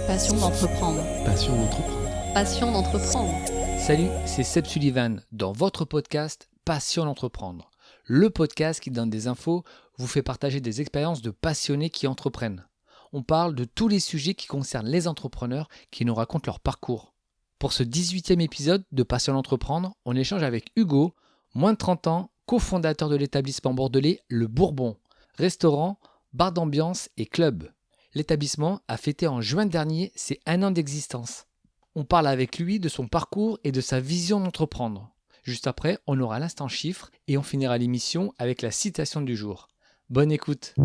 Passion d'entreprendre. Passion d'entreprendre. Passion d'entreprendre. Salut, c'est Seb Sullivan dans votre podcast Passion d'entreprendre. Le podcast qui donne des infos, vous fait partager des expériences de passionnés qui entreprennent. On parle de tous les sujets qui concernent les entrepreneurs qui nous racontent leur parcours. Pour ce 18e épisode de Passion d'entreprendre, on échange avec Hugo, moins de 30 ans, cofondateur de l'établissement bordelais Le Bourbon, restaurant, bar d'ambiance et club. L'établissement a fêté en juin dernier ses 1 an d'existence. On parle avec lui de son parcours et de sa vision d'entreprendre. Juste après, on aura l'instant chiffre et on finira l'émission avec la citation du jour. Bonne écoute.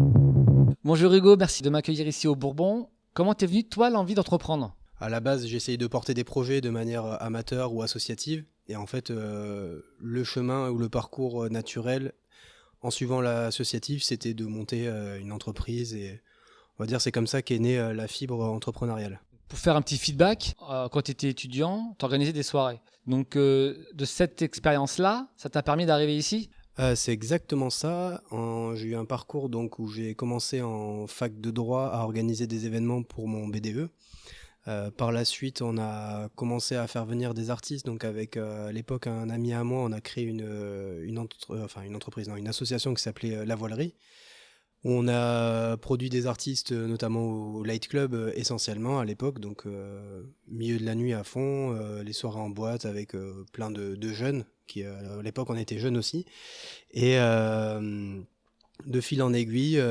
Bonjour Hugo, merci de m'accueillir ici au Bourbon. Comment t'es venu toi l'envie d'entreprendre ? À la base, j'ai essayé de porter des projets de manière amateur ou associative. Et en fait, le chemin ou le parcours naturel, en suivant l'associatif, c'était de monter une entreprise. Et on va dire c'est comme ça qu'est née la fibre entrepreneuriale. Pour faire un petit feedback, quand tu étais étudiant, tu organisais des soirées. Donc de cette expérience-là, ça t'a permis d'arriver ici ? C'est exactement ça. J'ai eu un parcours donc, où j'ai commencé en fac de droit à organiser des événements pour mon BDE. Par la suite, on a commencé à faire venir des artistes. Donc avec à l'époque un ami à moi, on a créé une association qui s'appelait La Voilerie. On a produit des artistes, notamment au Light Club essentiellement à l'époque, donc milieu de la nuit à fond, les soirées en boîte avec plein de jeunes, qui à l'époque on était jeunes aussi. Et de fil en aiguille,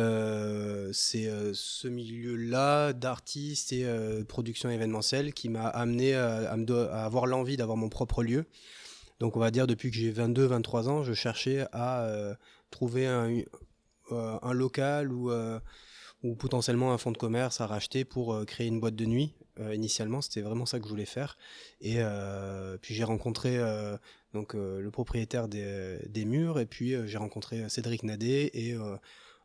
c'est ce milieu-là d'artistes et production événementielle qui m'a amené à avoir l'envie d'avoir mon propre lieu. Donc on va dire depuis que j'ai 22-23 ans, je cherchais à trouver un local ou potentiellement un fonds de commerce à racheter pour créer une boîte de nuit. Initialement, c'était vraiment ça que je voulais faire. Et puis j'ai rencontré le propriétaire des murs, et puis j'ai rencontré Cédric Nadet, et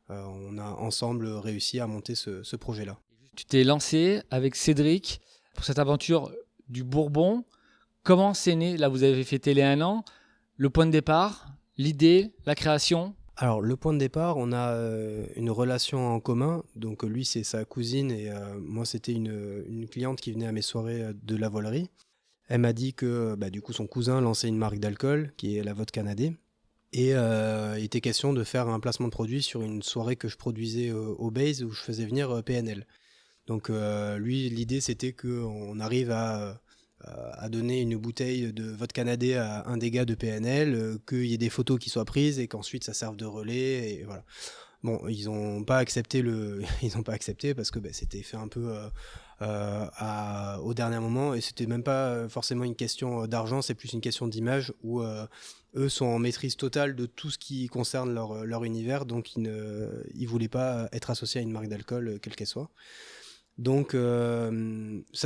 on a ensemble réussi à monter ce projet-là. Tu t'es lancé avec Cédric pour cette aventure du Bourbon. Comment c'est né ? Là, vous avez fêté les 1 an. Le point de départ, l'idée, la création ? Alors, le point de départ, on a une relation en commun. Donc, lui, c'est sa cousine, et moi, c'était une cliente qui venait à mes soirées de la voilerie. Elle m'a dit que du coup, son cousin lançait une marque d'alcool, qui est la Vodka Nadé. Et il était question de faire un placement de produit sur une soirée que je produisais au Base, où je faisais venir PNL. Donc, lui, l'idée, c'était qu'on arrive à donner une bouteille de vodka Nadé à un des gars de PNL, qu'il y ait des photos qui soient prises et qu'ensuite ça serve de relais, et voilà. Bon, ils n'ont pas accepté parce que c'était fait un peu au dernier moment, et c'était même pas forcément une question d'argent, c'est plus une question d'image, où eux sont en maîtrise totale de tout ce qui concerne leur univers, donc ils voulaient pas être associés à une marque d'alcool, quelle qu'elle soit. Donc ça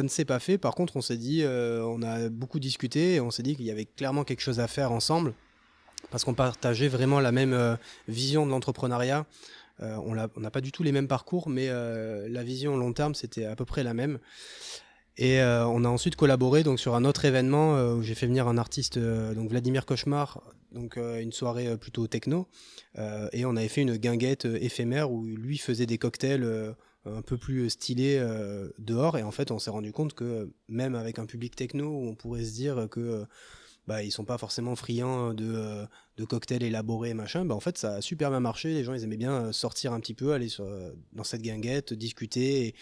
ne s'est pas fait. Par contre, on s'est dit, on a beaucoup discuté, et on s'est dit qu'il y avait clairement quelque chose à faire ensemble, parce qu'on partageait vraiment la même vision de l'entrepreneuriat. On n'a pas du tout les mêmes parcours, mais la vision long terme, c'était à peu près la même. Et on a ensuite collaboré donc, sur un autre événement où j'ai fait venir un artiste, donc Vladimir Cauchemar, donc une soirée plutôt techno, et on avait fait une guinguette éphémère où lui faisait des cocktails un peu plus stylés dehors, et en fait on s'est rendu compte que même avec un public techno où on pourrait se dire que ils sont pas forcément friands de cocktails élaborés machin, en fait ça a super bien marché. Les gens ils aimaient bien sortir un petit peu, aller dans cette guinguette, discuter, et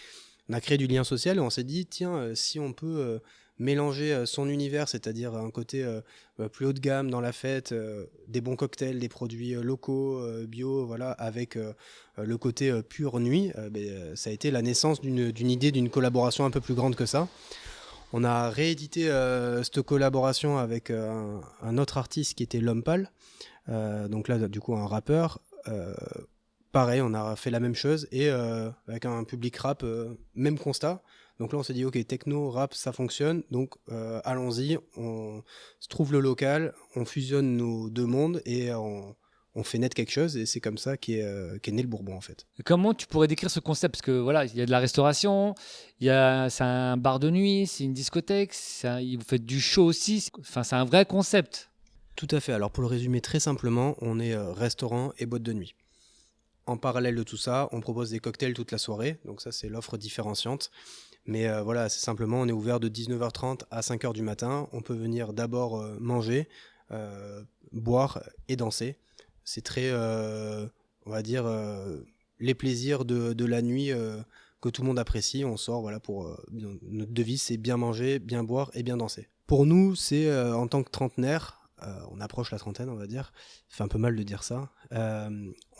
on a créé du lien social, et on s'est dit tiens, si on peut mélanger son univers, c'est-à-dire un côté plus haut de gamme dans la fête, des bons cocktails, des produits locaux, bio, voilà, avec le côté pure nuit, ça a été la naissance d'une idée d'une collaboration un peu plus grande que ça. On a réédité cette collaboration avec un autre artiste qui était L'Homme Pâle, donc là du coup un rappeur. Pareil, on a fait la même chose, et avec un public rap, même constat. Donc là on s'est dit ok, techno, rap, ça fonctionne, donc allons-y, on se trouve le local, on fusionne nos deux mondes, et on fait naître quelque chose, et c'est comme ça qu'est né le Bourbon en fait. Comment tu pourrais décrire ce concept ? Parce que voilà, il y a de la restauration, c'est un bar de nuit, c'est une discothèque, vous faites du show aussi, enfin c'est un vrai concept. Tout à fait, alors pour le résumer très simplement, on est restaurant et boîte de nuit. En parallèle de tout ça, on propose des cocktails toute la soirée, donc ça c'est l'offre différenciante. Mais voilà, c'est simplement, on est ouvert de 19h30 à 5h du matin. On peut venir d'abord manger, boire et danser. C'est très, on va dire, les plaisirs de la nuit que tout le monde apprécie. On sort, voilà, notre devise, c'est bien manger, bien boire et bien danser. Pour nous, c'est en tant que trentenaire, on approche la trentaine, on va dire. Ça fait un peu mal de dire ça.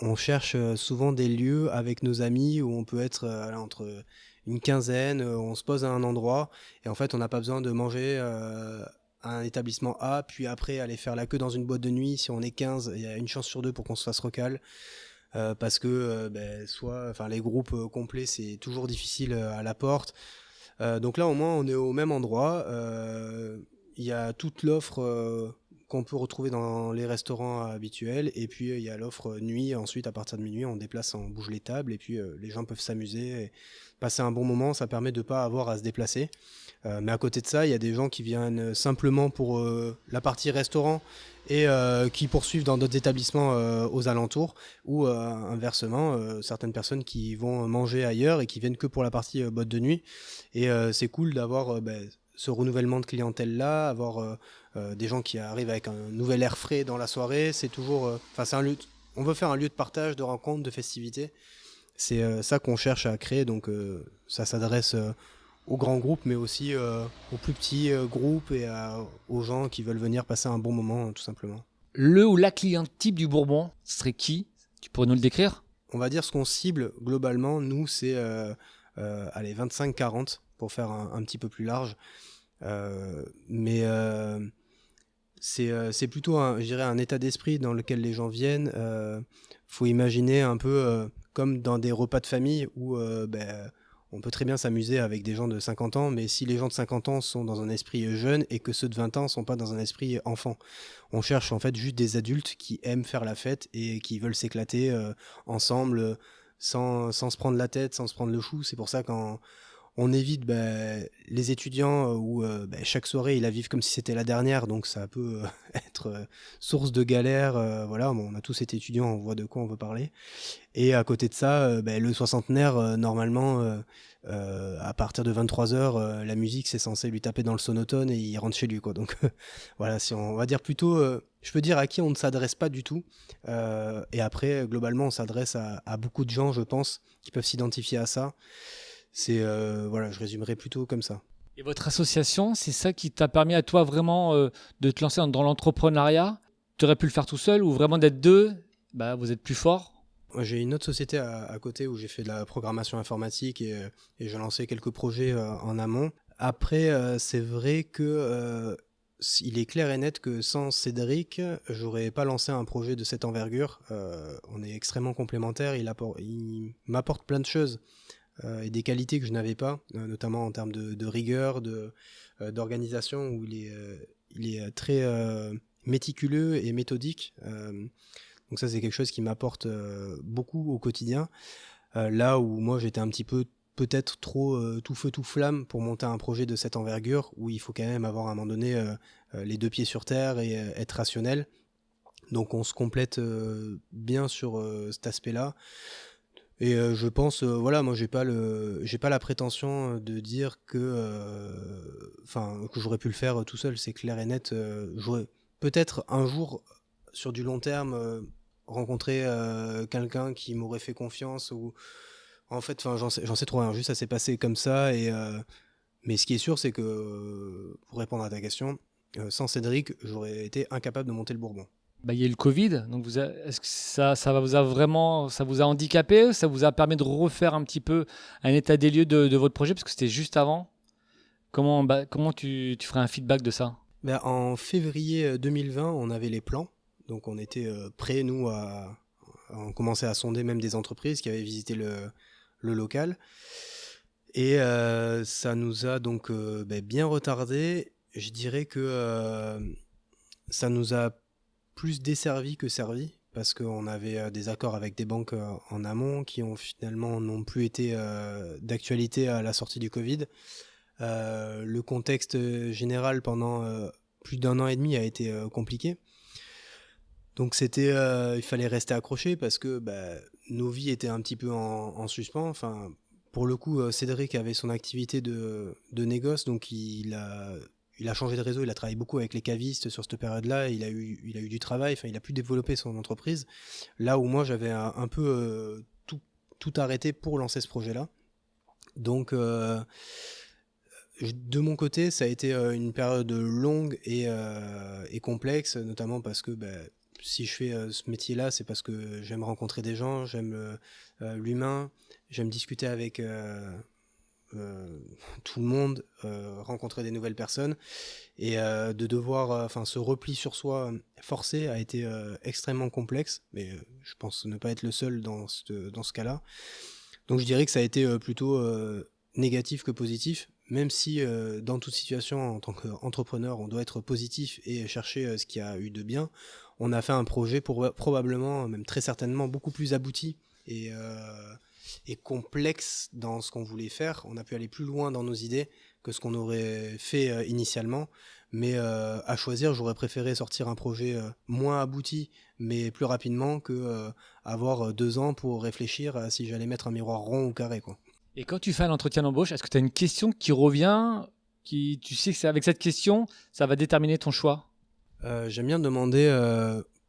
On cherche souvent des lieux avec nos amis où on peut être entre une quinzaine, on se pose à un endroit et en fait on n'a pas besoin de manger à un établissement A, puis après aller faire la queue dans une boîte de nuit. Si on est 15, il y a une chance sur deux pour qu'on se fasse recal. Parce que les groupes complets, c'est toujours difficile à la porte. Donc là, au moins, on est au même endroit. Il y a toute l'offre qu'on peut retrouver dans les restaurants habituels. Et puis, il y a l'offre nuit. Ensuite, à partir de minuit, on déplace, on bouge les tables. Et puis, les gens peuvent s'amuser et passer un bon moment. Ça permet de ne pas avoir à se déplacer. Mais à côté de ça, il y a des gens qui viennent simplement pour la partie restaurant et qui poursuivent dans d'autres établissements aux alentours, ou inversement, certaines personnes qui vont manger ailleurs et qui viennent que pour la partie boîte de nuit. Et c'est cool d'avoir ce renouvellement de clientèle-là, avoir des gens qui arrivent avec un nouvel air frais dans la soirée. C'est toujours... c'est un lieu on veut faire un lieu de partage, de rencontre, de festivité. C'est ça qu'on cherche à créer, donc ça s'adresse aux grands groupes, mais aussi aux plus petits groupes et aux gens qui veulent venir passer un bon moment, tout simplement. Le ou la cliente type du Bourbon, ce serait qui? Tu pourrais nous le décrire? On va dire ce qu'on cible globalement, nous, c'est 25-40 pour faire un petit peu plus large. C'est plutôt, je dirais, un état d'esprit dans lequel les gens viennent. Faut imaginer un peu comme dans des repas de famille où on peut très bien s'amuser avec des gens de 50 ans, mais si les gens de 50 ans sont dans un esprit jeune et que ceux de 20 ans sont pas dans un esprit enfant, on cherche en fait juste des adultes qui aiment faire la fête et qui veulent s'éclater ensemble sans se prendre la tête, sans se prendre le chou. C'est pour ça qu'on évite les étudiants où chaque soirée ils la vivent comme si c'était la dernière, donc ça peut être source de galère. Voilà, bon, on a tous été étudiants, on voit de quoi on veut parler. Et à côté de ça, le soixantenaire, normalement, à partir de 23h, la musique c'est censé lui taper dans le sonotone et il rentre chez lui, quoi. Donc voilà, si on va dire plutôt, je peux dire à qui on ne s'adresse pas du tout. Et après, globalement, on s'adresse à beaucoup de gens, je pense, qui peuvent s'identifier à ça. C'est je résumerai plutôt comme ça. Et votre association, c'est ça qui t'a permis à toi vraiment de te lancer dans l'entrepreneuriat? Tu aurais pu le faire tout seul ou vraiment d'être deux, vous êtes plus fort? Moi, j'ai une autre société à côté où j'ai fait de la programmation informatique et j'ai lancé quelques projets en amont. Après, c'est vrai que il est clair et net que sans Cédric, j'aurais pas lancé un projet de cette envergure. On est extrêmement complémentaires, il m'apporte plein de choses. Et des qualités que je n'avais pas, notamment en termes de rigueur, d'organisation, où il est très méticuleux et méthodique. Donc ça, c'est quelque chose qui m'apporte beaucoup au quotidien. Là où moi, j'étais un petit peu peut-être trop tout feu tout flamme pour monter un projet de cette envergure, où il faut quand même avoir à un moment donné les deux pieds sur terre et être rationnel. Donc on se complète bien sur cet aspect-là. Et je pense, moi j'ai pas la prétention de dire que j'aurais pu le faire tout seul, c'est clair et net. J'aurais peut-être un jour, sur du long terme, rencontré quelqu'un qui m'aurait fait confiance, ou en fait, j'en sais trop rien. Juste ça s'est passé comme ça. Mais ce qui est sûr, c'est que pour répondre à ta question, sans Cédric, j'aurais été incapable de monter le Bourbon. Il y a eu le Covid, donc est-ce que ça vous a handicapé? Ça vous a permis de refaire un petit peu un état des lieux de votre projet, parce que c'était juste avant. Comment tu ferais un feedback de ça? En février 2020, on avait les plans, donc on était prêts, nous, on commençait à sonder même des entreprises qui avaient visité le local. Et ça nous a donc bien retardé. Je dirais que ça nous a plus desservi que servi, parce qu'on avait des accords avec des banques en amont qui ont finalement n'ont plus été d'actualité à la sortie du Covid. Le contexte général pendant plus d'1 an et demi a été compliqué. Donc il fallait rester accroché parce que nos vies étaient un petit peu en suspens. Enfin, pour le coup, Cédric avait son activité de négoce, donc il a changé de réseau, il a travaillé beaucoup avec les cavistes sur cette période-là, il a eu du travail, enfin il a pu développer son entreprise. Là où moi j'avais un peu tout arrêté pour lancer ce projet-là. Donc de mon côté, ça a été une période longue et complexe, notamment parce que si je fais ce métier-là, c'est parce que j'aime rencontrer des gens, j'aime l'humain, j'aime discuter avec tout le monde, rencontrer des nouvelles personnes, et de devoir, ce repli sur soi forcé a été extrêmement complexe, mais je pense ne pas être le seul dans ce cas-là. Donc je dirais que ça a été plutôt négatif que positif, même si dans toute situation en tant qu'entrepreneur on doit être positif et chercher ce qu'il y a eu de bien. On a fait un projet probablement, même très certainement, beaucoup plus abouti et complexe dans ce qu'on voulait faire. On a pu aller plus loin dans nos idées que ce qu'on aurait fait initialement, mais à choisir, j'aurais préféré sortir un projet moins abouti mais plus rapidement que avoir 2 ans pour réfléchir à si j'allais mettre un miroir rond ou carré, quoi. Et quand tu fais un entretien d'embauche, est-ce que tu as une question qui revient, tu sais que c'est avec cette question, ça va déterminer ton choix? J'aime bien demander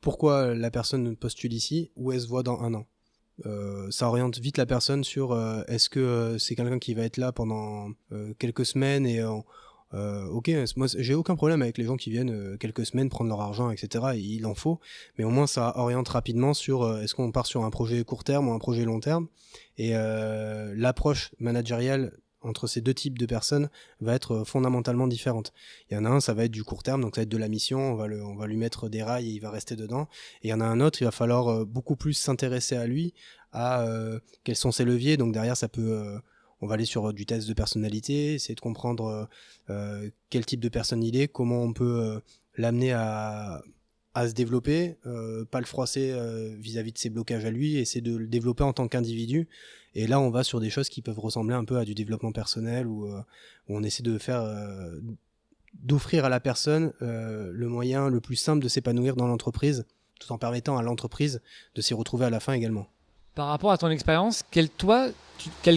pourquoi la personne postule ici, où elle se voit dans 1 an. Ça oriente vite la personne sur est-ce que c'est quelqu'un qui va être là pendant quelques semaines et ok, moi j'ai aucun problème avec les gens qui viennent quelques semaines prendre leur argent, etc. Il en faut, mais au moins ça oriente rapidement sur est-ce qu'on part sur un projet court terme ou un projet long terme, et l'approche managériale entre ces 2 types de personnes va être fondamentalement différente. Il y en a un, ça va être du court terme, donc ça va être de la mission, on va lui mettre des rails et il va rester dedans. Et il y en a un autre, il va falloir beaucoup plus s'intéresser à lui, à quels sont ses leviers. Donc derrière, ça peut, on va aller sur du test de personnalité, essayer de comprendre quel type de personne il est, comment on peut l'amener à se développer, pas le froisser vis-à-vis de ses blocages à lui, essayer de le développer en tant qu'individu. Et là, on va sur des choses qui peuvent ressembler un peu à du développement personnel, où on essaie de d'offrir à la personne le moyen le plus simple de s'épanouir dans l'entreprise, tout en permettant à l'entreprise de s'y retrouver à la fin également. Par rapport à ton expérience, quel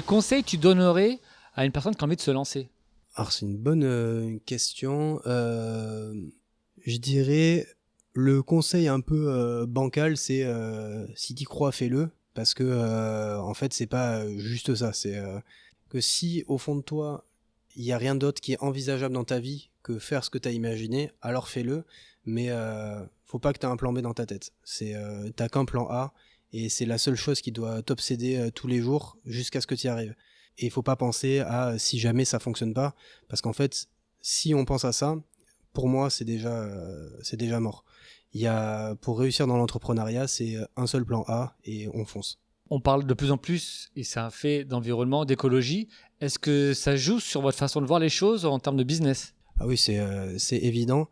conseil tu donnerais à une personne qui a envie de se lancer? Alors c'est une bonne question. Je dirais le conseil un peu bancal, c'est si t'y crois, fais-le. Parce que en fait, c'est pas juste ça. C'est que si au fond de toi, il n'y a rien d'autre qui est envisageable dans ta vie que faire ce que tu as imaginé, alors fais-le. Mais faut pas que tu aies un plan B dans ta tête. T'as qu'un plan A, et c'est la seule chose qui doit t'obséder tous les jours jusqu'à ce que tu y arrives. Et il faut pas penser à si jamais ça fonctionne pas, parce qu'en fait, si on pense à ça, pour moi, c'est déjà mort. Pour réussir dans l'entrepreneuriat, c'est un seul plan A et on fonce. On parle de plus en plus, et c'est un fait, d'environnement, d'écologie. Est-ce que ça joue sur votre façon de voir les choses en termes de business? Ah oui, c'est évident,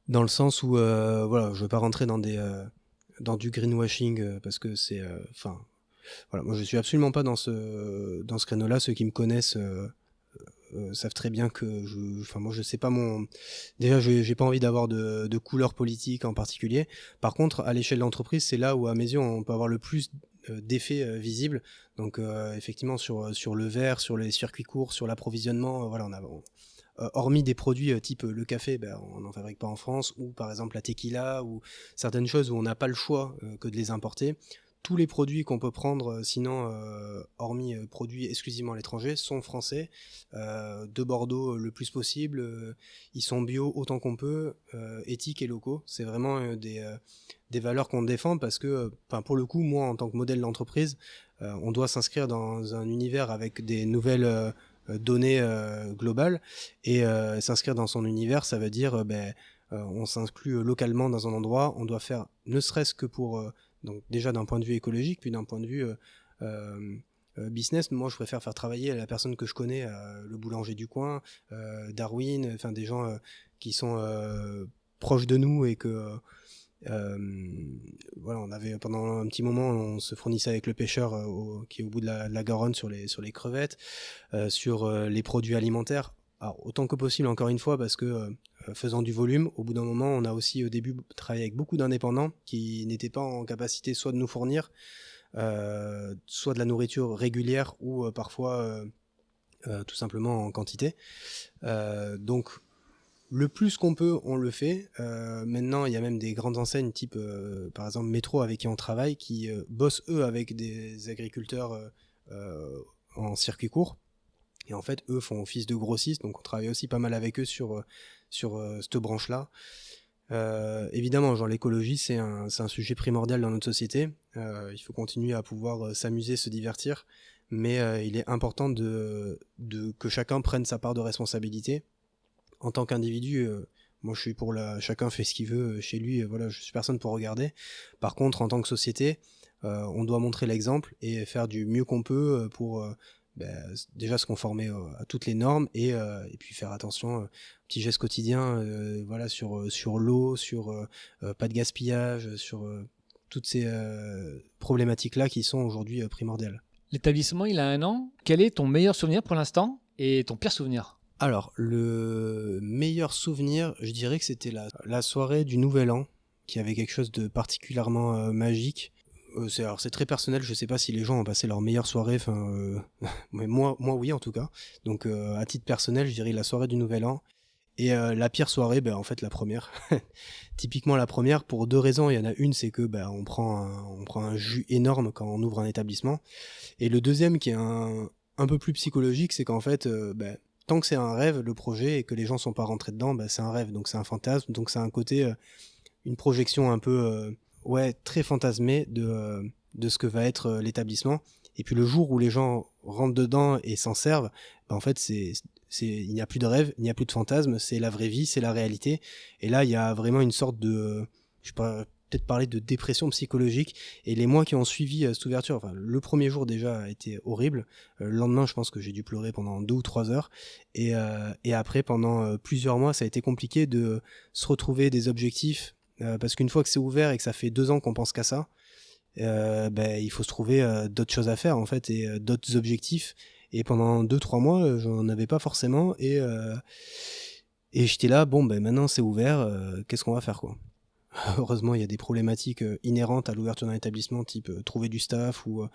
dans le sens où, voilà, je ne veux pas rentrer dans du greenwashing, parce que c'est... voilà, moi je suis absolument pas dans ce créneau-là. Ceux qui me connaissent savent très bien que moi je sais pas déjà j'ai pas envie d'avoir de couleur politique en particulier. Par contre, à l'échelle de l'entreprise, c'est là où à mes yeux on peut avoir le plus d'effets visibles. Donc effectivement sur le verre, sur les circuits courts, sur l'approvisionnement, voilà, hormis des produits type le café, on n'en fabrique pas en France, ou par exemple la tequila, ou certaines choses où on n'a pas le choix que de les importer. Tous les produits qu'on peut prendre, sinon, hormis produits exclusivement à l'étranger, sont français, de Bordeaux le plus possible. Ils sont bio autant qu'on peut, éthiques et locaux. C'est vraiment des valeurs qu'on défend, parce que, pour le coup, moi, en tant que modèle d'entreprise, on doit s'inscrire dans un univers avec des nouvelles données globales. Et s'inscrire dans son univers, ça veut dire on s'inclut localement dans un endroit. On doit faire, ne serait-ce que pour... donc déjà d'un point de vue écologique, puis d'un point de vue business, moi je préfère faire travailler la personne que je connais, le boulanger du coin, Darwin, enfin des gens qui sont proches de nous, et que voilà, on avait pendant un petit moment, on se fournissait avec le pêcheur qui est au bout de la Garonne sur les crevettes, sur les produits alimentaires. Alors, autant que possible, encore une fois, parce que faisant du volume, au bout d'un moment, on a aussi au début travaillé avec beaucoup d'indépendants qui n'étaient pas en capacité soit de nous fournir, soit de la nourriture régulière ou parfois tout simplement en quantité. Donc le plus qu'on peut, on le fait. Maintenant, il y a même des grandes enseignes type, par exemple, Métro, avec qui on travaille, qui bossent, eux, avec des agriculteurs en circuit court. Et en fait, eux font office de grossistes, donc on travaille aussi pas mal avec eux sur cette branche-là. Évidemment, genre l'écologie, c'est un sujet primordial dans notre société. Il faut continuer à pouvoir s'amuser, se divertir, mais il est important que chacun prenne sa part de responsabilité. En tant qu'individu, moi je suis pour chacun fait ce qu'il veut chez lui, voilà, je suis personne pour regarder. Par contre, en tant que société, on doit montrer l'exemple et faire du mieux qu'on peut pour déjà se conformer à toutes les normes et puis faire attention aux petits gestes quotidiens, voilà, sur l'eau, sur pas de gaspillage, sur toutes ces problématiques-là qui sont aujourd'hui primordiales. L'établissement, il a 1 an. Quel est ton meilleur souvenir pour l'instant et ton pire souvenir? Alors, le meilleur souvenir, je dirais que c'était la soirée du Nouvel An, qui avait quelque chose de particulièrement magique. C'est très personnel, je sais pas si les gens ont passé leur meilleure soirée, mais moi oui en tout cas. Donc à titre personnel, je dirais la soirée du Nouvel An. Et la pire soirée, en fait la première. Typiquement la première, pour 2 raisons. Il y en a une, c'est que on prend un jus énorme quand on ouvre un établissement. Et le deuxième, qui est un peu plus psychologique, c'est qu'en fait... tant que c'est un rêve, le projet, et que les gens sont pas rentrés dedans, c'est un rêve, donc c'est un fantasme, donc c'est un côté, une projection un peu, très fantasmée de ce que va être l'établissement. Et puis le jour où les gens rentrent dedans et s'en servent, en fait, il n'y a plus de rêve, il n'y a plus de fantasme, c'est la vraie vie, c'est la réalité. Et là, il y a vraiment une sorte de, je sais pas, peut-être parler de dépression psychologique. Et les mois qui ont suivi cette ouverture, enfin le premier jour déjà a été horrible. Le lendemain, je pense que j'ai dû pleurer pendant 2 ou 3 heures. Et après, pendant plusieurs mois, ça a été compliqué de se retrouver des objectifs. Parce qu'une fois que c'est ouvert et que ça fait 2 ans qu'on pense qu'à ça, il faut se trouver d'autres choses à faire en fait et d'autres objectifs. Et pendant 2-3 mois, j'en avais pas forcément. Et j'étais là, maintenant c'est ouvert, qu'est-ce qu'on va faire quoi? Heureusement, il y a des problématiques inhérentes à l'ouverture d'un établissement, type trouver du staff ou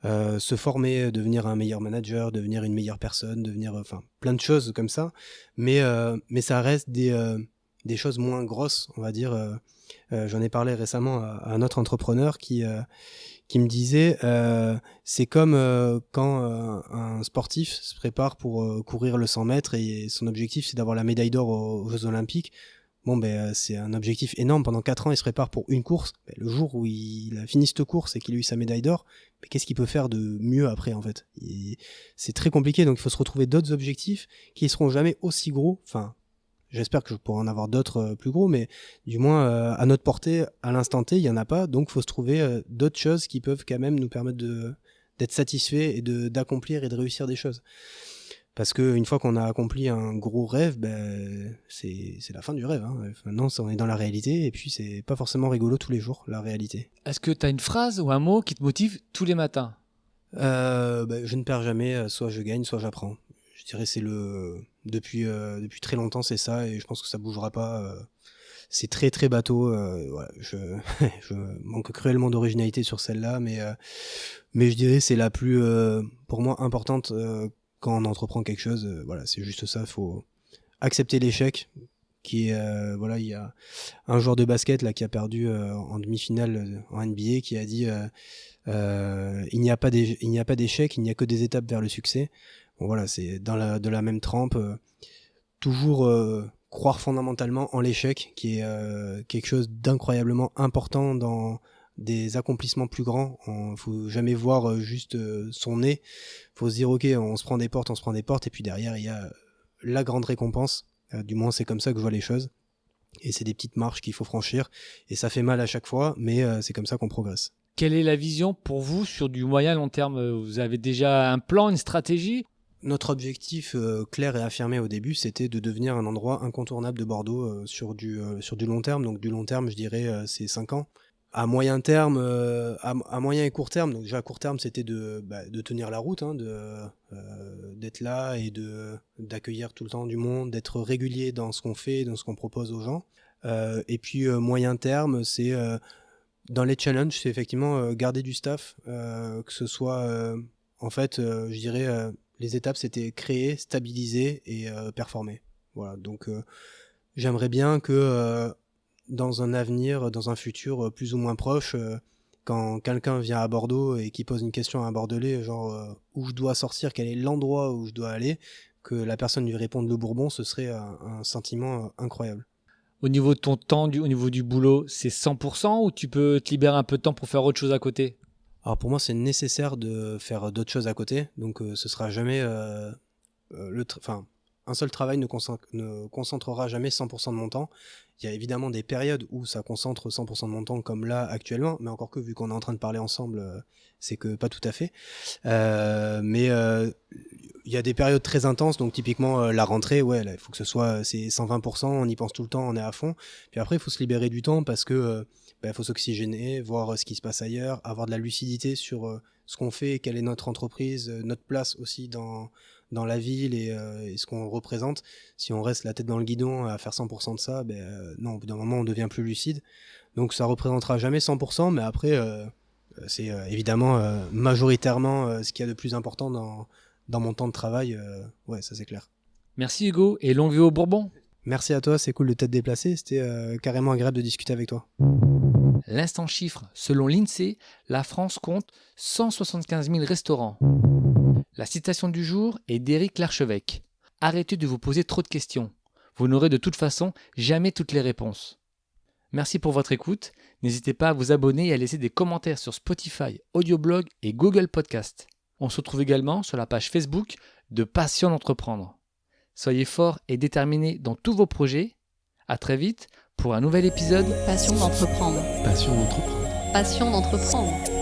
se former, devenir un meilleur manager, devenir une meilleure personne, devenir plein de choses comme ça. Mais ça reste des choses moins grosses, on va dire. J'en ai parlé récemment à un autre entrepreneur qui me disait c'est comme quand un sportif se prépare pour courir le 100 mètres et son objectif c'est d'avoir la médaille d'or aux Jeux Olympiques. C'est un objectif énorme. Pendant 4 ans, il se prépare pour une course. Le jour où il a fini cette course et qu'il a eu sa médaille d'or, qu'est-ce qu'il peut faire de mieux après, en fait? C'est très compliqué, donc il faut se retrouver d'autres objectifs qui ne seront jamais aussi gros. Enfin, j'espère que je pourrai en avoir d'autres plus gros, mais du moins, à notre portée, à l'instant T, il n'y en a pas. Donc, il faut se trouver d'autres choses qui peuvent quand même nous permettre d'être satisfaits et d'accomplir et de réussir des choses. Parce qu'une fois qu'on a accompli un gros rêve, c'est la fin du rêve. Hein. Maintenant, on est dans la réalité, et puis c'est pas forcément rigolo tous les jours, la réalité. Est-ce que tu as une phrase ou un mot qui te motive tous les matins? Je ne perds jamais, soit je gagne, soit j'apprends. Je dirais c'est depuis très longtemps, c'est ça, et je pense que ça bougera pas. C'est très très bateau. Je manque cruellement d'originalité sur celle-là, mais je dirais c'est la plus, pour moi, importante quand on entreprend quelque chose. C'est juste ça, il faut accepter l'échec. Il y a un joueur de basket là qui a perdu en demi-finale en NBA qui a dit il n'y a pas d'échec, il n'y a que des étapes vers le succès. C'est de la même trempe. Toujours croire fondamentalement en l'échec, qui est quelque chose d'incroyablement important dans des accomplissements plus grands. Faut jamais voir juste son nez. Faut se dire ok, on se prend des portes, et puis derrière il y a la grande récompense. Du moins c'est comme ça que je vois les choses. Et c'est des petites marches qu'il faut franchir. Et ça fait mal à chaque fois, mais c'est comme ça qu'on progresse. Quelle est la vision pour vous sur du moyen long terme? Vous avez déjà un plan, une stratégie? Notre objectif clair et affirmé au début, c'était de devenir un endroit incontournable de Bordeaux sur du long terme. Donc du long terme, je dirais, c'est 5 ans. À moyen terme, à moyen et court terme, donc déjà à court terme, c'était de tenir la route, hein, d'être là et d'accueillir tout le temps du monde, d'être régulier dans ce qu'on fait, dans ce qu'on propose aux gens. Et puis moyen terme, c'est Dans les challenges, c'est effectivement garder du staff, que ce soit, je dirais, les étapes, c'était créer, stabiliser et performer. Voilà, donc j'aimerais bien que dans un avenir, dans un futur plus ou moins proche, quand quelqu'un vient à Bordeaux et qui pose une question à un Bordelais, genre où je dois sortir, quel est l'endroit où je dois aller, que la personne lui réponde le Bourbon, ce serait un sentiment incroyable. Au niveau de ton temps, au niveau du boulot, c'est 100% ou tu peux te libérer un peu de temps pour faire autre chose à côté? Alors pour moi, c'est nécessaire de faire d'autres choses à côté, donc ce sera jamais un seul travail ne concentrera jamais 100% de mon temps. Il y a évidemment des périodes où ça concentre 100% de mon temps, comme là actuellement, mais encore que vu qu'on est en train de parler ensemble, c'est que pas tout à fait. Il y a des périodes très intenses, donc typiquement la rentrée, ouais, là, il faut que ce soit c'est 120%, on y pense tout le temps, on est à fond. Puis après, il faut se libérer du temps parce que faut s'oxygéner, voir ce qui se passe ailleurs, avoir de la lucidité sur ce qu'on fait, quelle est notre entreprise, notre place aussi dans la ville et ce qu'on représente. Si on reste la tête dans le guidon à faire 100% de ça, non, au bout d'un moment, on devient plus lucide. Donc ça représentera jamais 100%, mais après, c'est évidemment majoritairement ce qu'il y a de plus important dans mon temps de travail. Ouais, ça c'est clair. Merci Hugo et longue vie au Bourbon. Merci à toi, c'est cool de t'être déplacé. C'était carrément agréable de discuter avec toi. L'instant chiffre, selon l'INSEE, la France compte 175 000 restaurants. La citation du jour est d'Éric Larchevêque. Arrêtez de vous poser trop de questions. Vous n'aurez de toute façon jamais toutes les réponses. Merci pour votre écoute. N'hésitez pas à vous abonner et à laisser des commentaires sur Spotify, Audioblog et Google Podcast. On se retrouve également sur la page Facebook de Passion d'entreprendre. Soyez forts et déterminés dans tous vos projets. À très vite pour un nouvel épisode. Passion d'entreprendre. Passion d'entreprendre. Passion d'entreprendre.